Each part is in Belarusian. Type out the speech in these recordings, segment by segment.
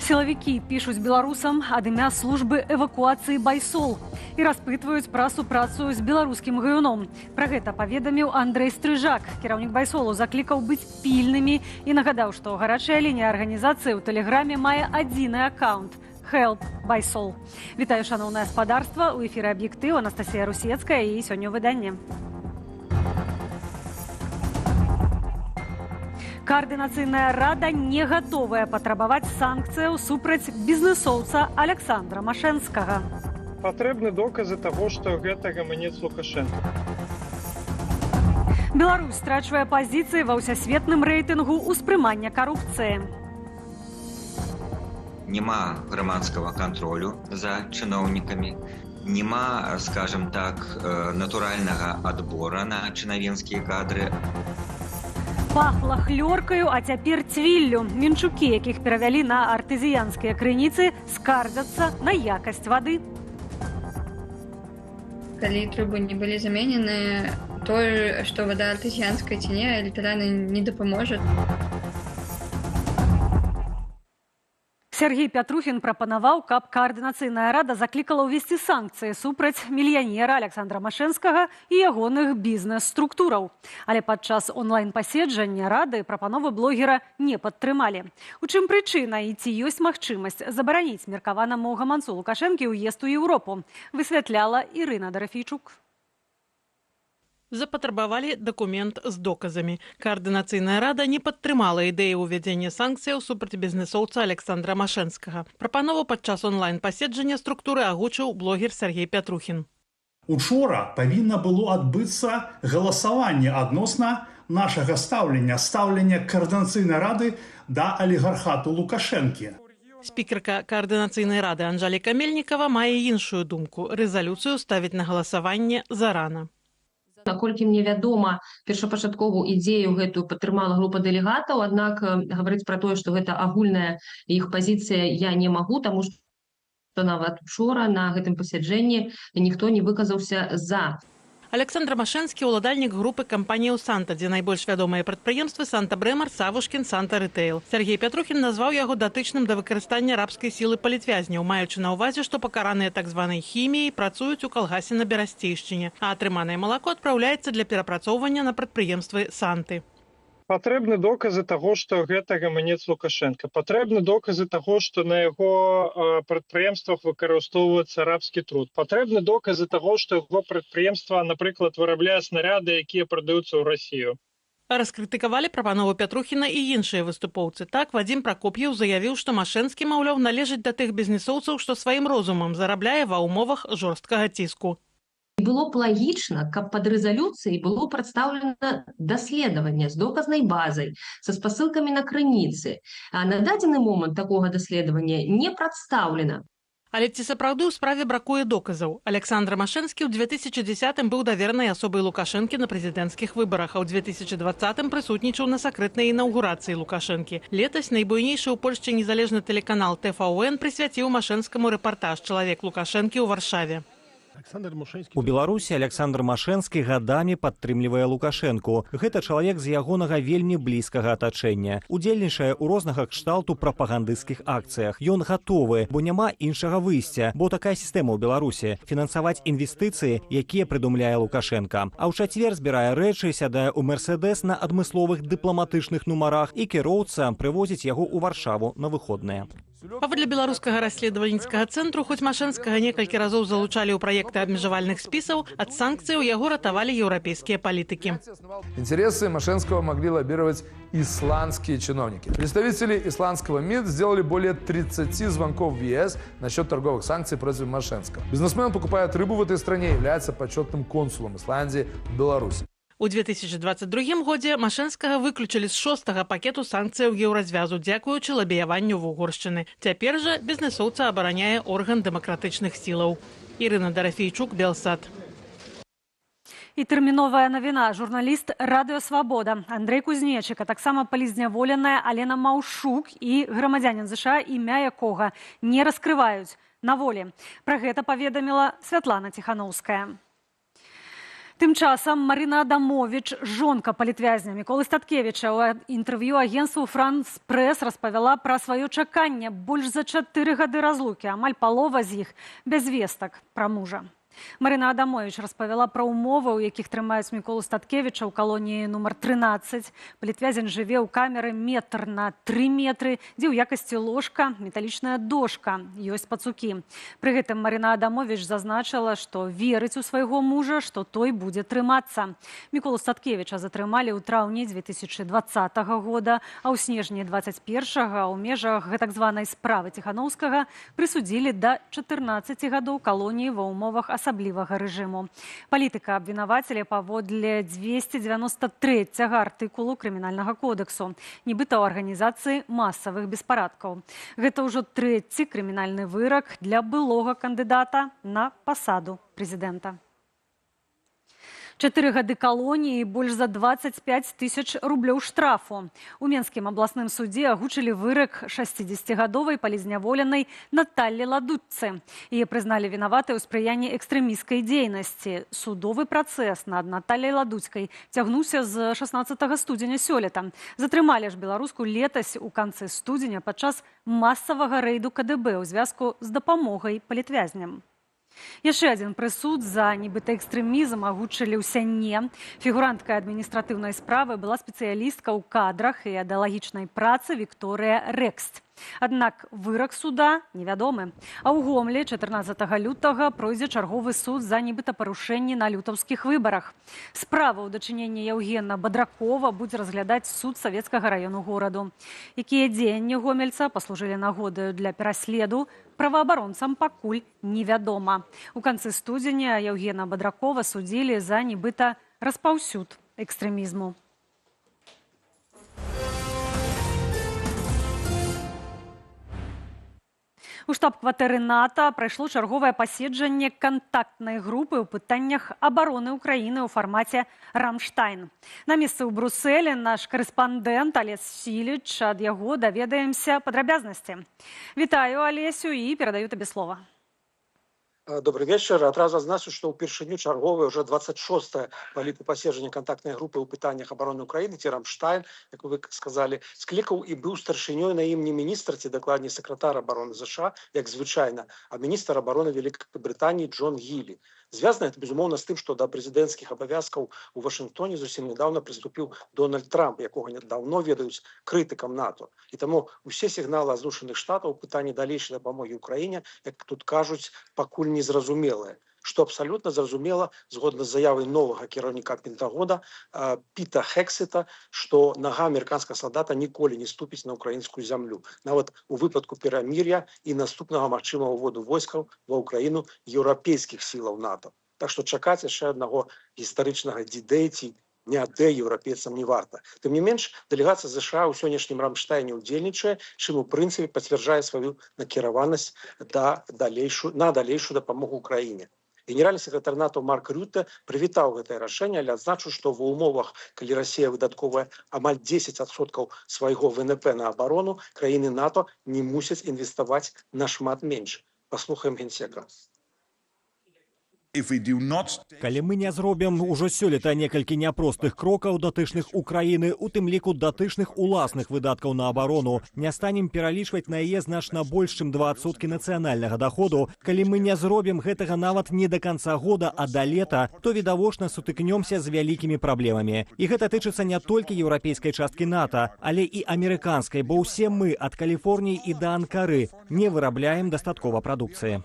Силовики пишут белорусам ад імя службы эвакуацыі Байсол і распытваюць пра супрацу з беларускім гаюном. Пра гэта паведаміў Андрэй Стрыжак. Кіраўнік Байсолу заклікаў быць пільнымі і нагадаў, што гарачая лінія арганізацыі ў тэлеграме мае адзіны аккаунт – Help Байсол. Вітаю, шановнае спадарства. У эфіры «Аб'ектыў» Анастасія Русецкая і сёння выданне. Координацыйная рада не готовая патрабаваць санкцыяў супраць бізнесоўца Александра Машэнскага. Патрэбны доказы таго, што гэта гаманец Лукашенко. Беларусь страчвае пазіцыі ва ўсесветным рэйтынгу ўспрымання карупцыі. Нема грамадскага кантролю за чыноўнікамі, нема, скажем так, натуральнага адбора на чынавенскія кадры. Пахла хлёркаю, а цяпер цвіллю. Мінчукі, якіх перавялі на артэзіянскія крыніцы, скардзяцца на якасць вады. Калі трубы не былі заменены, тое, што вада артэзіянская ці не, літаральна не дапаможа. Сергей Пятрухін прапанаваў, каб координацыйная рада заклікала ўвесці санкцыі супраць мільянера Александра Машэнскага і ягоных бізнес-структураў. Але падчас онлайн-паседжання рады прапановы блогера не падтрымалі. У чым прычына і ці ёсць магчымасць забараніць меркаванаму гаманцу Лукашэнкі ўезд у Еўропу, высвятляла Ірына Дарафійчук. Запатрабавалі дакумент з доказамі. Координацыйная рада не падтрымала ідэю ўвядзення санкцыяў супраць бізнесоўца Александра Машэнскага. Прапанову падчас онлайн-паседжання структуры агучыў блогер Сергей Пятрухін. Учора павінна было адбыцца галасаванне адносна нашага стаўлення координацыйнай рады да алігархату Лукашэнкі. Спікерка координацыйнай рады Анжэліка Мельнікава мае іншую думку. Рэзалюцыю ставіць на галасаванне зарана. Наколькі мне вядома, першапачатковую ідзею гэтую падтрымала група дэлегатаў, аднак гаварыць пра тое, што гэта агульная іх пазіцыя, я не магу, таму што нават учора на гэтым пасяджэнні ніхто не выказаўся за. Александр Машэнскі – уладальнік групы кампаніяў «Санта», дзе найбольш вядомыя прадпрыемствы «Санта Брэмар», «Савушкін», «Санта Рытэйл». Сергей Пятрухін назваў яго датычным да выкарыстання рабскай сілы палітвязняў, маючы на ўвазе, што пакараныя так званай хіміяй працуюць у калгасе на Берасцейшчыне, а атрыманае малако адпраўляецца для перапрацоўвання на прадпрыемствы «Санты». Патрэбны доказы таго, што гэта гаманец Лукашенко. Патрэбны доказы таго, што на яго прадпрыемствах выкарыстоўваецца рабскі труд. Патрэбны доказы таго, што яго прадпрыемства, напрыклад, вырабляе снаряды, якія прадаюцца ў Расію. Раскрытыкавалі прапанову Пятрухіна і іншыя выступоўцы. Так, Вадзім Пракоп'еў заявіў, што Машэнскі, маўляў, належыць да тых бізнесоўцаў, што сваім розумам зарабляе ва ўмовах жорсткага ціску. Было б лагічна, каб пад рэзалюцыяй было прадстаўлена даследаванне з доказнай базай, са спасылкамі на крыніцы. А на дадзены момант такога даследавання не прадстаўлена. Але ці сапраўды ў справе бракуе доказаў? Александр Машэнскі ў 2010-м быў даверанай асобай Лукашэнкі на прэзідэнцкіх выбарах, а ў 2020-м прысутнічаў на сакрэтнай інаўгурацыі Лукашэнкі. Летась найбуйнейшы ў Польшчы незалежны тэлеканал ТВН прысвяціў Машэнскаму рэпартаж «Чалавек Лукашэнкі ў Варшаве». У Беларусі Александр Машэнскі гадамі падтрымлівае Лукашэнку. Гэта чалавек з ягонага вельмі блізкага атачэння. Удзельнічае ў рознага кшталту прапагандысцкіх акцыях. Ён гатовы, бо няма іншага выйсця, бо такая сістэма ў Беларусі – фінансаваць інвестыцыі, якія прыдумляе Лукашенка. А ў чацвер збірае рэчы, сядае ў Мерседес на адмысловых дыпламатычных нумарах і кіроўца прывозіць яго ў Варшаву на выходныя. Паводле беларускага расследавальніцкага цэнтру, хоць Машэнскага некалькі разоў залучалі ў праекты абмежавальных спісаў, ад санкцыяў яго ратавалі еўрапейскія палітыкі. Интересы Машэнского могли лоббировать исландские чиновники. Представители исландского МИД сделали более 30 звонков в ЕС насчет торговых санкций против Машэнского. Бизнесмен покупает рыбу в этой стране и является почетным консулом Исландии в Беларуси. У 2022 годзе Машэнскага выключылі з 6-га пакету санкцыяў еўразвязу, дзякуючы лабіяванню вугоршчыны. Цяпер жа бізнесоўца абараняе орган дэмакратычных сілаў. Ірына Дарафійчук, Белсат. І тэрміновая навіна. Журналіст «Радыё Свабода» Андрэй Кузнечык, а таксама палізняволеная Алена Маўшук і грамадзянін ЗША, імя якога не раскрываюць, на волі. Пра гэта паведаміла Святлана Ціханаўская. Тым часам Марина Адамович, жонка палітвязня Міколы Статкевіча, у інтэрв'ю агенцтву «Франс Прэс» распавяла пра сваё чаканне больш за 4 гады разлукі, амаль палова з іх без вестак пра мужа. Марина Адамович распавяла пра умовы, у якіх трымаюць Міколу Статкевіча ў калоніі нумар 13. Палітвязень жыве ў камеры метр на 3 метры, дзе ў якасці ложка металічная дошка, ёсць пацукі. Пры гэтым Марина Адамович зазначыла, што верыць у свайго мужа, што той будзе трымацца. Міколу Статкевіча затрымалі ў траўні 2020 года, а ў снежні 21-го ў межах гэтак званай справы Ціханаўскага прысудзілі да 14 гадоў калоніі ва ўмовах асаблівага рэжыму. Палітыка абвінавацілі паводле 293 артыкулу Крымінальнага кодексу, нібыта ў арганізацыі масавых беспарадкаў. Гэта ўжо 3-ці крымінальны вырак для былога кандыдата на пасаду прэзідэнта. 4 гады калоніі і больш за 25 тысяч рублёў штрафу. У Менскім абласным судзе агучылі вырак 60-гадовай палізняволенай Наталлі Ладутцы. Яе прызналі вінаватай у спрыянні экстрэмісцкай дзейнасці. Судовы працэс над Наталляй Ладуцкай цягнуўся з 16 студзеня сёлета. Затрымалі ж беларуску летась у канцы студзеня падчас масавага рэйду КДБ ў звязку з дапамогай палітвязням. Яшчэ адзін прысуд за нібыта экстрэмізм агучылі ў Сянне. Фігуранткай адміністратыўнай справы была спецыялістка ў кадрах і ідэалагічнай працы Вікторыя Рэксць. Аднак вырак суда невядомы. А ў Гомлі 14 лютага пройдзе чарговы суд за нібыта парушэнні на лютаўскіх выбарах. Справу ў дачыненні Яўгена Бадракова будзе разглядаць суд Савецкага раёну гораду. Якія дзеянні гомельца паслужылі нагодаю для пераследу, праваабаронцам пакуль невядома. У канцы студзеня Яўгена Бадракова судзілі за нібыта распаўсюд экстрэмізму. У штаб-кватэры НАТО прайшло чарговае паседжанне кантактнай групы ў пытаннях абароны ўкраіны ў фармаце «Рамштайн». На месцы ў Брусэлі наш карэспандэнт Алесь Сіліч, ад яго даведаемся падрабязнасці. Вітаю, Алесю, і перадаю табе слова. Добрый вечер. Адразу адзначу, што ўпершыню чарговае ўжо 26-е па ліку паседжання кантактнай групы ў пытаннях абароны ўкраіны, ці «Рамштайн», як вы сказалі, склікаў і быў старшынёй на ім не міністр, ці дакладней сакратар абароны ЗША, як звычайна, а міністр абароны Вялікай Брытаніі Джон Гілі. Звязана это, безумоўна, з тым, што да прэзідэнцкіх абавязкаў у Вашынгтоне зусім нядаўна прыступіў Дональд Трамп, якога даўно ведаюць крытыкам НАТО. І таму усе сігналы Злучаных Штатаў у пытанні далейшай дапамогі ўкраіне, як тут кажуць, пакуль незразумелыя. Што абсалютна зразумела, згодна з заявай новага кіраўніка Пентагона Піта Хексета, што нага амерыканскага салдата ніколі не ступіць на ўкраінскую зямлю. Нават у выпадку перамір'я і наступнага магчымага ўводу войскаў ва ўкраіну еўрапейскіх сілаў НАТО. Так што чакаць яшчэ аднаго гістарычнага D-Day ці дня-D еўрапейцам не варта. Тым не менш, дэлегацыя ЗША ў сённяшнім Рамштайне ўдзельнічае, чым у прынцыпе пацвярджае сваю накіраванасць на далейшую дапамогу ўкраіне. Генеральны сакратар НАТО Марк Рютэ прывітаў гэтае рашэнне, але адзначыў, што ва ўмовах, калі Расія выдаткоўвае амаль 10% свайго ВНП на абарону, краіны НАТО не мусяць інвеставаць нашмат менш. Паслухаем генсека. Калі мы не зробім ужо сёлета некалькі няпростых крокаў датычных Украіны, у тым ліку датычных уласных выдаткаў на абарону, не станем пералічваць на яе значна больш, чым 2% нацыянальнага даходу, калі мы не зробім гэтага нават не да канца года, а да лета, то відавочна сутыкнёмся з вялікімі праблемамі. І гэта тычыцца не толькі еўрапейскай часткі НАТО, але і амерыканскай, бо ўсе мы ад Каліфорніі і да Анкары не вырабляем дастаткова прадукцыі.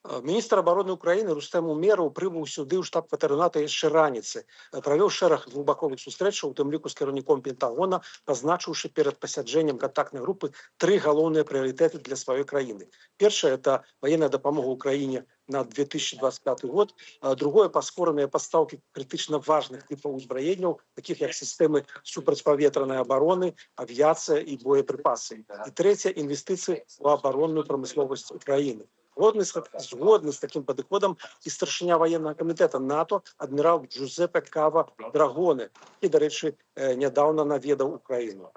Міністр абароны ўкраіны Рустем Умеров прыбыў сюды ў штаб-кватэру НАТО яшчэ раніцы. Правёў шэраг двухбаковых сустрэчаў, у тым ліку з кіраўніком Пентагона, пазначыўшы перад пасяджэннем кантактнай групы 3 галоўныя прыярытэты для сваёй краіны. Першае – это ваенная дапамога ўкраіне на 2025 год. Другое – паскораныя пастаўкі крытычна важных типаў узбраенняў, такіх як сістэмы супрацьпаветранай абароны, авіяцыя і боепрыпасы. І трэцяе – інвестыцыі ў абаронную прамысловасць Украіны. Згодны з такім падыходам і старшыня ваеннага камітэта НАТО адмірал Джузепе Кава Драгоне, і, дарэчы, нядаўна наведаў Украіну.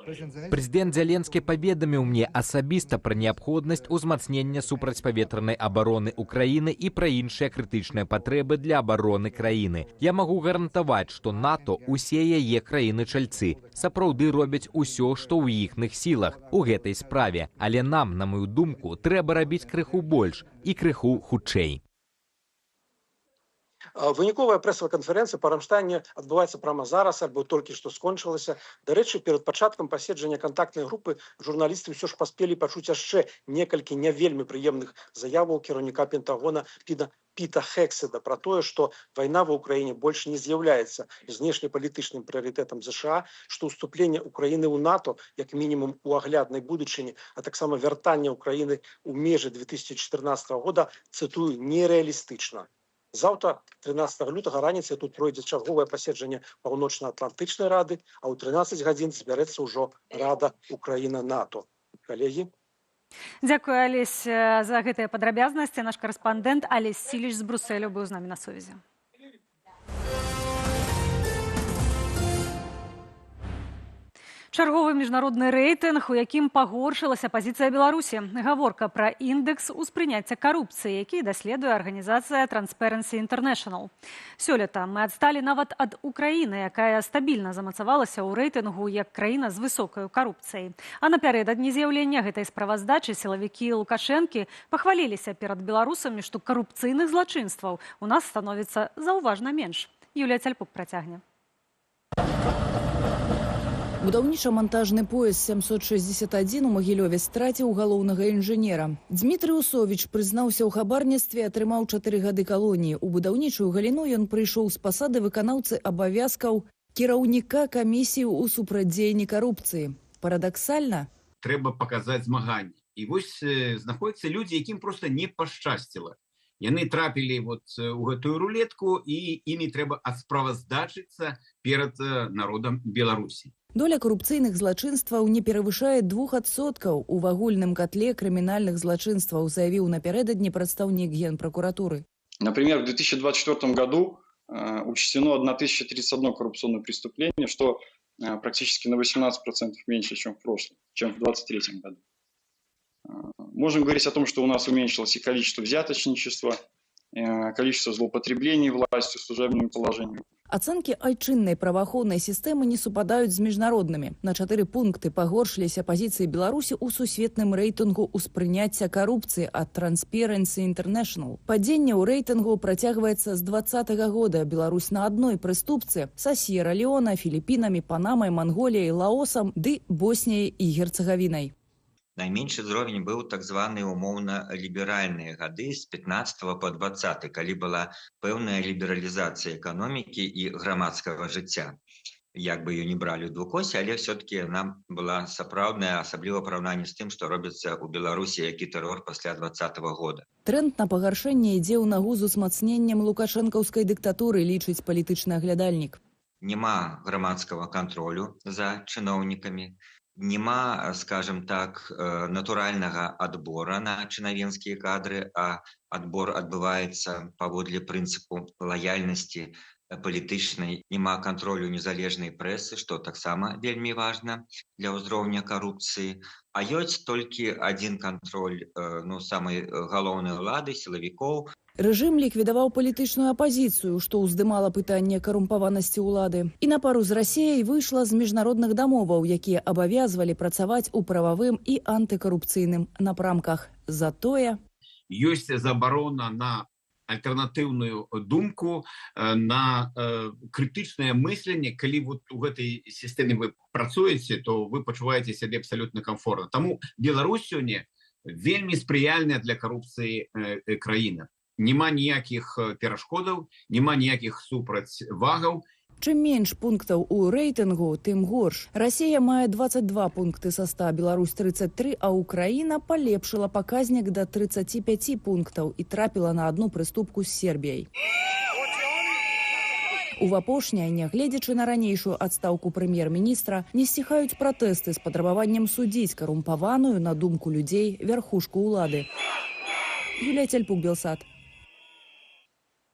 Прэзідэнт Зеленскі паведаміў мне асабіста пра неабходнасць узмацнення супрацьпаветранай абароны Украіны і пра іншыя крытычныя патрэбы для абароны краіны. Я магу гарантаваць, што НАТО, усе яе краіны-чальцы, сапраўды робяць усё, што ў іхных сілах у гэтай справе. Але нам, на маю думку, трэба рабіць крыху больш і крыху хутчэй. Выніковая прэсавая канферэнцыя па Рамштайне адбываецца прямо зараз, альбо толькі што скончылася. Дарэчы, перад пачаткам паседжання кантактнай групы журналісты ўсё ж паспелі пачуць яшчэ некалькі не вельмі прыемных заяваў кіраўніка Пентагона Піта Хекседа пра тое, што вайна ва ўкраіне больш не з'яўляецца знешнепалітычным прыярытэтам ЗША, што ўступленне Украіны ў НАТО, як мінімум у агляднай будучыні, а таксама вяртанне Украіны ў межы 2014 года, цытую, нерэалістычна. Заўтра, 13 лютага раніцай, тут пройдзе чарговае паседжанне Паўночна-Атлантычнай рады, а ў 13 гадзін збярэцца ўжо Рада Украіна-НАТО. Калегі? Дзякую, Алесь, за гэтыя падрабязнасці. Наш карэспандэнт Алесь Сіліч з Брусэлю быў з намі на сувязі. Чарговы міжнародны рэйтынг, у якім пагоршылася пазіцыя Беларусі. Гаворка пра індекс успрыняцця карупцыі, які даследуе арганізацыя Transparency International. Сёлета мы адсталі нават ад Украіны, якая стабільна замацавалася ў рэйтынгу як краіна з высокай карупцыяй. А напярэдадні з'яўлення гэтай справаздачы сілавікі Лукашэнкі пахваліліся перад беларусамі, што карупцыйных злачынстваў у нас становіцца заўважна менш. Юлія Цяльпук працягне. Будаўніча-монтажны пояс 761 у Магілёве страціў галоўнага інжынера. Дмітрый Усовіч прызнаўся ў хабарніцтве, атрымаў 4 гады калоніі. У будаўнічую галіну ён прыйшоў з пасады выканаўцы абавязкаў кіраўніка камісіі ў супрацьдзеянні карупцыі. Парадаксальна? Трэба паказаць змаганне. І вось знаходзяцца людзі, якім проста не пашчасціла. Яны трапілі у гэтую рулетку, і імі трэба асправаздачыцца перад народам Беларусі. Доля коррупцыйных злачынстваў не перавышае 2% у агульным котле крымінальных злачынстваў, заявіў напярэдадні прадстаўнік Генпрокуратуры. Например, в 2024 году учтено 1031 коррупционное преступление, что практически на 18% меньше, чем в прошлом, чем в 2023 году. Можем говорить о том, что у нас уменьшилось и количество взяточничества, количество злоупотреблений властью, служебными положениями. Ацэнкі айчыннай праваахоўнай сістэмы не супадаюць з міжнароднымі. На 4 пункты пагоршыліся пазіцыі Беларусі ў сусветным рэйтынгу ўспрыняцця карупцыі ад Transparency International. Падзенне ў рэйтынгу працягваецца з 2020 года. Беларусь на адной прыступцы са Сьерра-Леона, Філіпінамі, Панамай, Манголіяй, Лаосам ды Босніяй і Герцагавінай. Найменшы ўзровень быў так званыя умоўна-ліберальныя гады з 15 по 20, калі была пэўная лібералізацыя эканомікі і грамадскага жыцця. Як бы ее не бралі ў двукосе, але все-таки нам была сапраўдная, асабліва параўнанне з тым, што робіцца ў Беларусі, які тэрор пасля 2020 года. Тренд на пагаршэнне ідзе ў нагу з узмацненнем лукашэнкаўскай дыктатуры, лічыць палітычны аглядальнік. Нема грамадскага кантролю за чыноўнікамі, нема, скажем так, натуральнага адбора на чынавенскія кадры, а адбор адбываецца паводле прынцыпу лаяльнасці палітычнай, нема кантролю незалежнай прэсы, што таксама вельмі важна для ўзроўня карупцыі. А ёсць толькі адзін кантроль самай галоўнай улады, сілавікоў. Рэжым ліквідаваў палітычную апазіцыю, што ўздымала пытанне карумпаванасці ўлады. І на пару з Расіяй выйшла з міжнародных дамоваў, якія абавязвалі працаваць у прававым і антыкарупцыйным напрамках. Затое ёсць забарона на альтэрнатыўную думку, на крытычнае мысленне. Калі вот у гэтай сістэме вы працуеце, то вы пачуваеце сябе абсалютна камфортна. Таму Беларусь сёння вельмі спрыяльная для карупцыі краіна. Нема ніякіх перашкодаў, нема ніякіх супрацьвагаў. Чым менш пунктаў у рэйтынгу, тым горш. Расія мае 22 пункты са 100, Беларусь 33, а Украіна палепшыла паказнік да 35 пунктаў і трапіла на адну прыступку з Сербіяй. У апошняй, нягледзячы на ранейшую адстаўку прэм'ер-міністра, не сціхаюць пратэсты з патрабаваннем судзіць карумпаваную, на думку людзей, вярхушку ўлады. Юлія Цяльпук, Белсат.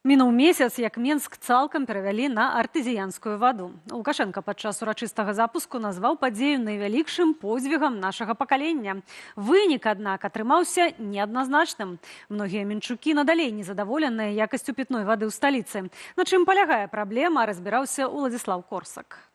Мінуў месяц, як Менск цалкам перавялі на артэзіянскую ваду. Лукашенко падчас урачыстага запуску назваў падзею найвялікшым подзвігам нашага пакалення. Вынік, аднак, атрымаўся неадназначным. Многія мінчукі надалей незадаволеныя якасцю пітной вады ў сталіцы. На чым палягае праблема, разбіраўся Уладзіслаў Корсак.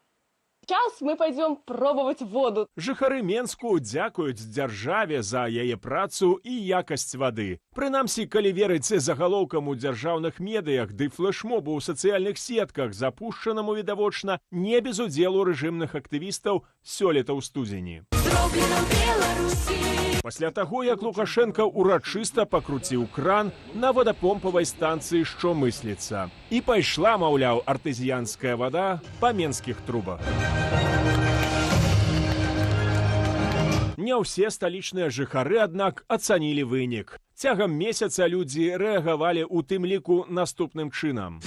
Сейчас мы пойдем пробовать воду. Жыхары Менску дзякуюць дзяржаве за яе працу і якасць вады. Прынамсі, калі верыць загалоўкам у дзяржаўных медыях ды флэшмобу ў сацыяльных сетках, запушчанаму відавочна не без удзелу рэжымных актывістаў сёлета ў студзені. Пасля таго, як Лукашенко урачыста пакруціў кран на вадапомпавай станцыі Шчомысліца. І пайшла, маўляў, артэзіянская вада па менскіх трубах. Не ўсе сталічныя жыхары, аднак, ацанілі вынік. Цягам месяца людзі рэагавалі ў тым ліку наступным чынам.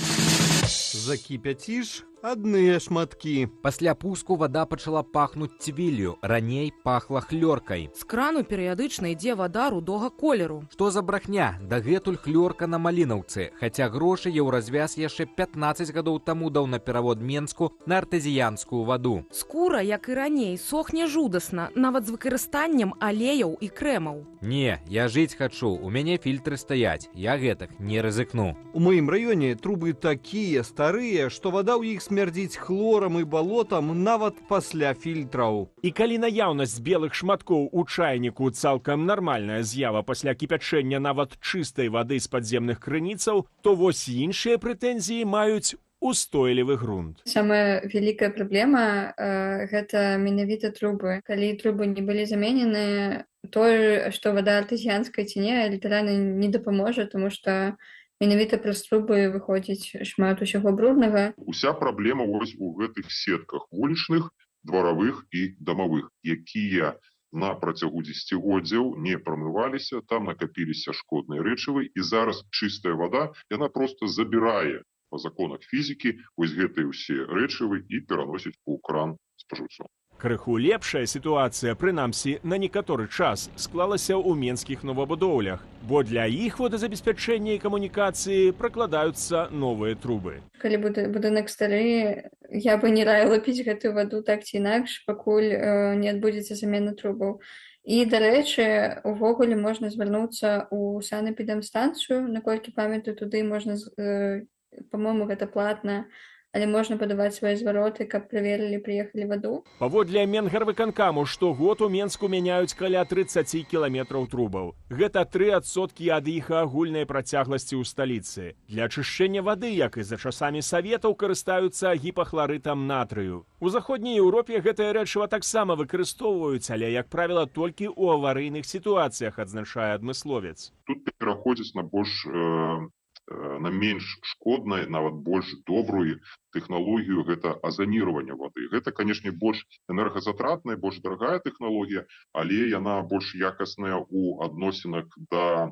Закіпяціш адныя шматкі. Пасля пуску вада пачала пахнуць цвіллю, раней пахла хлёркай. З крану перыядычна ідзе вада рудога колеру. Што за брахня? Дагэтуль хлёрка на Малінаўцы, хаця грошы еўразвяз яшчэ 15 гадоў таму даў на перавод Менску на артэзіянскую ваду. Скура, як і раней, сохне жудасна, нават з выкарыстаннем алеяў і крэмаў. Не, я жыць хачу, у мяне фільтры стаяць, я гэтак не рызыкну. У маім раёне трубы такія старыя, што вада ў іх смярдзіць хлорам і балотам нават пасля фільтраў. І калі наяўнасць белых шматкоў у чайніку цалкам нармальная з'ява пасля кіпячэння нават чыстай вады з падземных крыніцаў, то вось іншыя прэтэнзіі маюць устойлівы грунт. Самая вялікая праблема гэта менавіта трубы. Калі трубы не былі заменены, тое, што вада артэзіянская ці не, літаральна не дапаможа, тому што менавіта праз трубы выходзіць шмат усяго бруднага. Уся праблема вось у гэтых сетках вулічных, дваравых і дамавых, якія на працягу дзесяцігоддзяў не прамываліся, там накапіліся шкодныя рэчывы, і зараз чыстая вада, яна проста забірае па законах фізікі вось гэтыя ўсе рэчывы і пераносіць у кран спажыўцоў. Крыху лепшая сітуацыя, прынамсі, на некаторы час склалася ў менскіх новабудоўлях, бо для іх водазабеспячэння і камунікацыі пракладаюцца новыя трубы. Калі будынак стары, я бы не раіла піць гэтую ваду так ці інакш, пакуль не адбудзецца замена трубаў. І, дарэчы, увогуле можна звярнуцца ў санэпідэмстанцыю, наколькі памятаю, туды можна, па-мойму, гэта платна, але можна падаваць свае звароты, каб праверылі, прыехалі ваду. Паводле Менгарвыканкаму штогод у Менску мяняюць каля 30 кіламетраў трубаў. Гэта 3% ад іх агульнай працягласці ў сталіцы. Для ачышчэння вады, як і за часамі саветаў, карыстаюцца гіпахларытам натрыю. У заходняй Еўропе гэтае рэчыва таксама выкарыстоўваюць, але, як правіла, толькі ў аварыйных сітуацыях, адзначае адмысловец. Тут пераходзіць на менш шкоднай, нават больш добрую тэхналогію, гэта азаніраванне вады. Гэта, канешне, больш энергазатратная, больш дарагая тэхналогія, але яна больш якасная ў адносінах да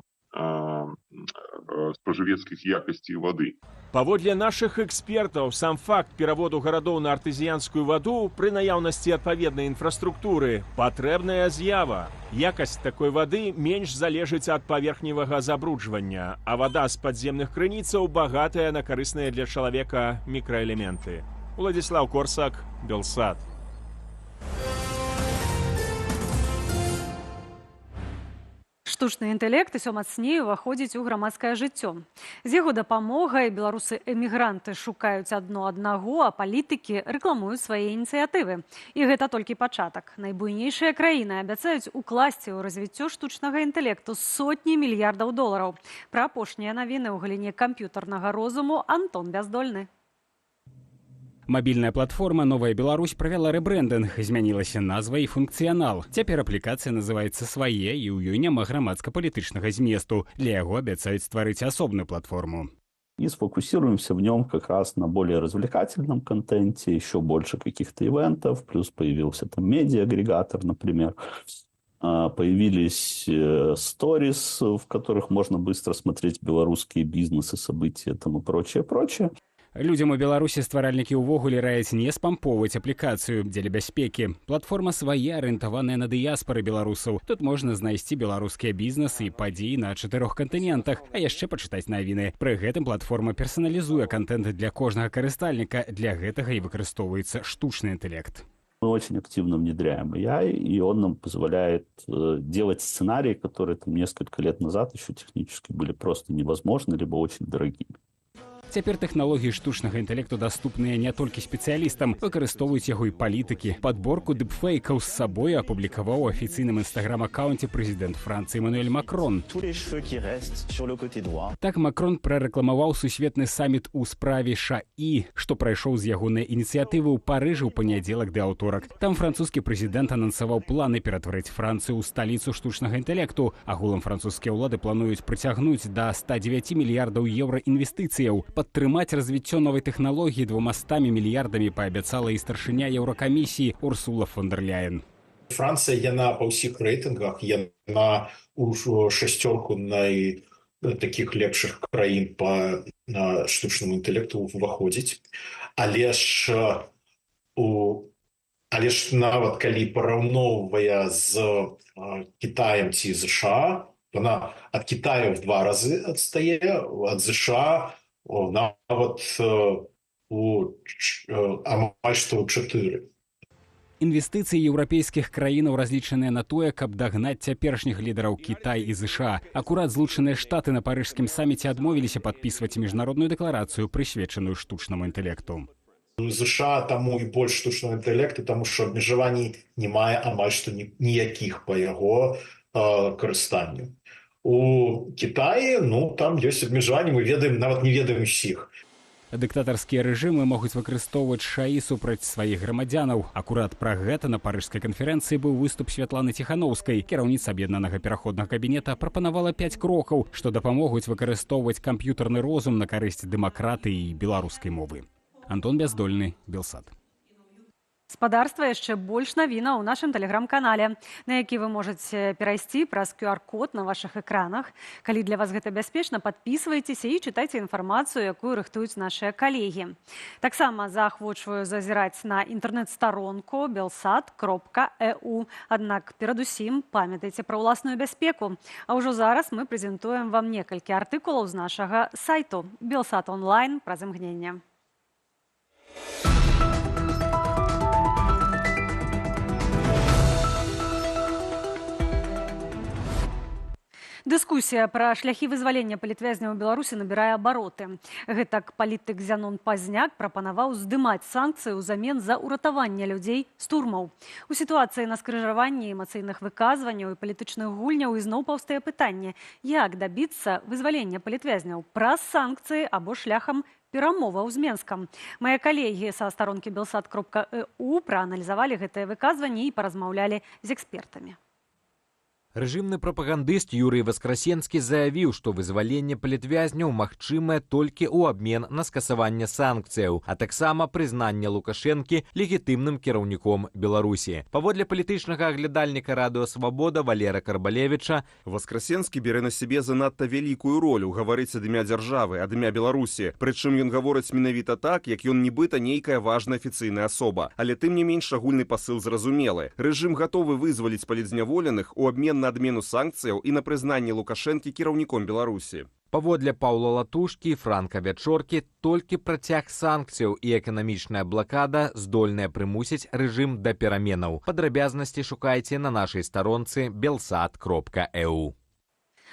спажывецкіх якасцей вады. Паводле нашых экспертаў, сам факт пераводу гарадоў на артэзіянскую ваду пры наяўнасці адпаведнай інфраструктуры патрэбная з'ява. Якасць такой вады менш залежыць ад паверхневага забруджвання, а вада з падземных крыніцаў багатая на карысныя для чалавека мікраэлементы. Уладзіслаў Корсак, Белсад. Штучны інтэлект усё мацней уваходзіць у грамадскае жыццё. З яго дапамогай беларусы-эмігранты шукаюць адно аднаго, а палітыкі рэкламуюць свае ініцыятывы. І гэта толькі пачатак. Найбуйнейшыя краіны абяцаюць укласці ў развіццё штучнага інтэлекту сотні мільярдаў долараў. Пра апошнія навіны ў галіне камп'ютарнага розуму Антон Бяздольны. Мабільная платформа «Новая Беларусь» правяла рэбрэндынг, змянілася назва і функцыянал. Цяпер аплікацыя называецца «Свае» і ў ёй няма грамадска-палітычнага зместу. Для яго абяцаюць стварыць асобную платформу. И сфокусируемся в нем как раз на более развлекательном контенте, еще больше каких-то ивентов, плюс появился там медиа-агрегатор, например. Появились сторис, в которых можно быстро смотреть белорусские бизнесы, события там и прочее. Людзям у Беларусі стваральнікі ўвогуле раяць не спамповаць аплікацыю дзеля бяспекі. Платформа свая, арыентаваная на дыяспары беларусаў. Тут можна знайсці беларускія бізнесы і падзеі на 4 кантынентах, а яшчэ пачытаць навіны. Пры гэтым платформа персаналізуе контент для кожнага карыстальніка. Для гэтага і выкарыстоўваецца штучны інтэлект. Мы очень активно внедряем AI, и он нам позволяет делать сценарии, которые там несколько лет назад еще технически были просто невозможны, либо очень дорогими. Цяпер тэхналогіі штучнага інтэлекту даступныя не толькі спецыялістам, выкарыстоўваюць яго і палітыкі. Падборку дыпфейкаў з сабой апублікаваў у афіцыйным інстаграм-акаунце прэзідэнт Францыі Эммануэль Макрон. Так Макрон прарэкламаваў сусветны саміт у справе ШАІ, што прайшоў з ягонай ініцыятывы ў Парыжы ў панядзелак ды аўторак. Там французскі прэзідэнт анансаваў планы ператварыць Францыю ў сталіцу штучнага інтэлекту. Агулам французскія ўлады плануюць прыцягнуць да 109 мільярдаў еўра інвестыцыяў. Падтрымаць развіццё новай тэхналогіі 200 мільярдамі паабяцала і старшыня Еўракамісіі Урсула фон дер Ляйен. Францыя, яна па ўсіх рэйтынгах, яна ў шасцёрку такіх лепшых краін па штучнаму інтэлекту ўваходзіць. Але ж нават калі параўноўвае з Кітаем ці США, яна ад Кітая ў 2 разы адстае, ад США нават амаль што ў 4. Інвестыцыі еўрапейскіх краінаў разлічаныя на тое, каб дагнаць цяперашніх лідараў Кітай і ЗША. Акурат Злучаныя Штаты на парыжскім саміце адмовіліся падпісваць міжнародную дэкларацыю, прысвечаную штучнаму інтэлекту. ЗША таму і больш штучнага інтэлекту, таму што абмежаванні не мае амаль што ніякіх па яго карыстанню. У Кітаі, там ёсць абмежаванні, мы ведаем, нават не ведаем усіх. Дыктатарскія рэжымы могуць выкарыстоўваць ШАІ супраць сваіх грамадзянаў. Акурат пра гэта на парыжскай канферэнцыі быў выступ Святланы Ціханаўскай. Кіраўніца аб'яднанага пераходнага кабінета прапанавала 5 крокаў, што дапамогуць выкарыстоўваць камп'ютарны розум на карысць дэмакратыі і беларускай мовы. Антон Бяздольны, Белсат. Спадарства, яшчэ больш навінаў у нашым тэлеграм-канале, на які вы можаце перайсці праз QR-код на вашых экранах. Калі для вас гэта бяспечна, падпісвайцеся і чытайце інфармацыю, якую рыхтуюць нашыя калегі. Таксама заахвочваю зазіраць на інтэрнэт-старонку belsat.eu. Аднак перадусім памятайце пра ўласную бяспеку. А ўжо зараз мы прэзентуем вам некалькі артыкулаў з нашага сайту Белсат онлайн праз імгненне. Дыскусія пра шляхі вызвалення палітвязняў у Беларусі набірае абароты. Гэтак палітык Зянон Пазняк прапанаваў здымаць санкцыі ўзамен за ўратаванне людзей з турмаў. У сітуацыі на скрыжаванні эмацыйных выказванняў і палітычных гульняў ізноў паўстае пытанне, як дабіцца вызвалення палітвязняў праз санкцыі або шляхам перамоваў з Менскам. Мае калегі са старонкі belsat.eu прааналізавалі гэтыя выказванні і паразмаўлялі з экспертамі. Рэжымны прапагандыст Юрый Васкрасенскі заявіў, што вызваленне палітвязняў магчымае толькі ў абмен на скасаванне санкцыяў, а таксама прызнанне Лукашэнкі легітымным кіраўніком Беларусі. Паводле палітычнага аглядальніка радыё «Свабода» Валера Карбалевіча, Васкрасенскі бярэ на сябе занадта вялікую ролю гаварыць ад імя дзяржавы, ад імя Беларусі. Прычым ён гаворыць менавіта так, як ён нібыта нейкая важная афіцыйная асоба. Але тым не менш агульны пасыл зразумелы. Рэжым гатовы вызваліць палітзняволеных у абмен на адмену санкцыяў і на прызнанне Лукашэнкі кіраўніком Беларусі. Паводле Паўла Латушкі і Франка Вячоркі, толькі працяг санкцыяў і эканамічная блакада здольная прымусіць рэжым да пераменаў. Падрабязнасці шукайце на нашай старонцы belsat.eu.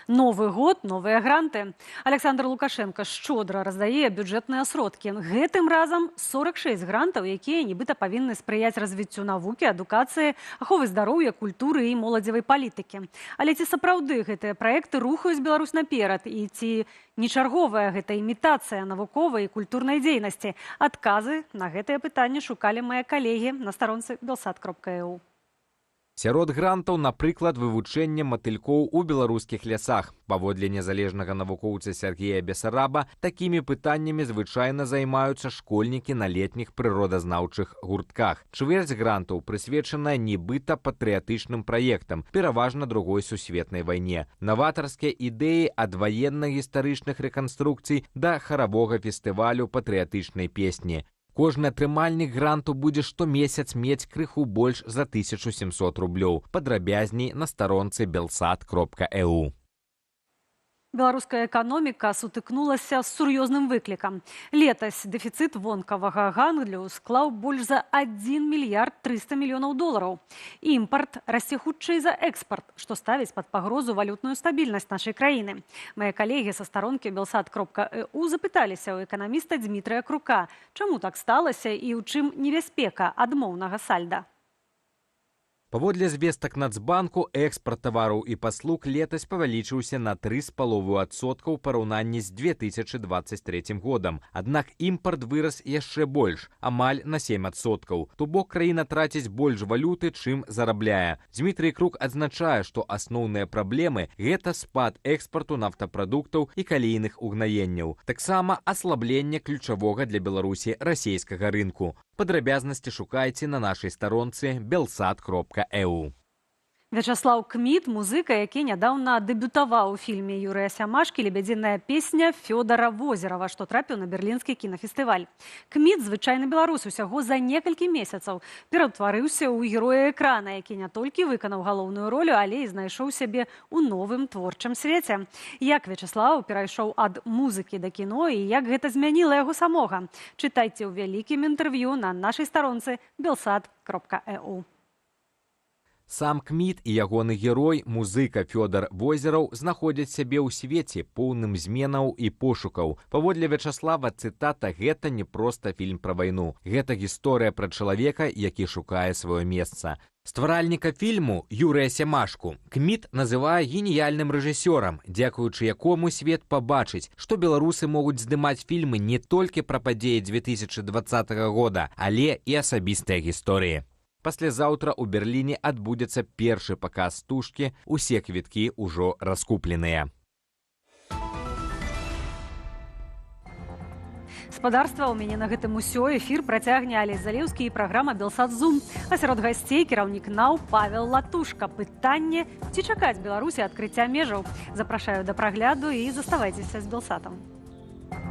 Новы год, новыя гранты. Александр Лукашенко шчодра раздае бюджэтныя сродкі. Гэтым разам 46 грантаў, якія нібыта павінны спрыяць развіццю навукі, адукацыі, аховы здароўя, культуры і моладзевай палітыкі. Але ці сапраўды гэтыя праекты рухаюць Беларусь наперад і ці не чарговая гэта імітацыя навуковай і культурнай дзейнасці? Адказы на гэтыя пытанні шукалі мае калегі на старонцы belsat.eu. Сярод грантаў, напрыклад, вывучэнне матылькоў у беларускіх лясах. Паводле незалежнага навукоўца Сергея Бесараба, такімі пытаннямі звычайна займаюцца школьнікі на летніх прыродазнаўчых гуртках. Чвэрць грантаў прысвечаная нібыта патрыятычным праектам, пераважна другой сусветнай вайне. Наватарскія ідэі ад ваенна-гістарычных рэканструкцый да харавога фестывалю патрыятычнай песні. Кожны атрымальнік гранту будзе штомесяц мець крыху больш за 1700 рублёў. Падрабязней на старонцы belsat.eu. Беларуская эканоміка сутыкнулася з сур'ёзным выклікам. Летась дэфіцыт вонкавага гандлю склаў больш за 1 мільярд 300 мільёнаў долараў. Імпарт расце хутчэй за экспарт, што ставіць пад пагрозу валютную стабільнасць нашай краіны. Мае калегі са старонкі belsat.eu запыталіся ў эканаміста Дмітрыя Крука, чаму так сталася і ў чым небяспека адмоўнага сальда. Паводле звестак Нацбанку, экспарт тавараў і паслуг летась павялічыўся на 3,5% ў параўнанні з 2023 годам. Аднак імпарт вырас яшчэ больш, амаль на 7%. То бок краіна траціць больш валюты, чым зарабляе. Дмітрый Крук адзначае, што асноўныя праблемы – гэта спад экспарту нафтапрадуктаў і калійных угнаенняў. Таксама аслабленне ключавога для Беларусі расійскага рынку. Падрабязнасці шукайце на нашай старонцы belsat.eu. Вячаслаў Кміт, музыка, які нядаўна дэбютаваў у фільме Юрыя Сямашкі «Лебедзіная песня» Фёдора Возерава, што трапіў на берлінскі кінафестываль. Кміт, звычайны беларус, усяго за некалькі месяцаў пераўтварыўся ў героя экрана, які не толькі выканаў галоўную ролю, але і знайшоў сябе ў новым творчым свеце. Як Вячаслаў перайшоў ад музыкі да кіно і як гэта змяніла яго самога? Чытайце ў вялікім інтэрв'ю на нашай старонцы belsat.eu. Сам Кміт і ягоны герой, музыка Фёдор Возераў, знаходзяць сябе ў свеце, поўным зменаў і пошукаў. Паводле Вячаслава, цытата, гэта не проста фільм пра вайну. Гэта гісторыя пра чалавека, які шукае сваё месца. Стваральніка фільму Юрыя Сямашку Кміт называе геніяльным рэжысёрам, дзякуючы якому свет пабачыць, што беларусы могуць здымаць фільмы не толькі пра падзеі 2020 года, але і асабістыя гісторыі. Паслязаўтра ў Берліне адбудзецца першы паказ стужкі, усе квіткі ўжо раскупленыя. Спадарства, у мяне на гэтым усё. Эфір працягне Алесь Залеўскі і праграма «Белсат Зум». А сярод гасцей кіраўнік НАУ Павел Латушка. Пытанне, ці чакаць Беларусі адкрыцця межаў. Запрашаю да прагляду і заставайцеся з Белсатам.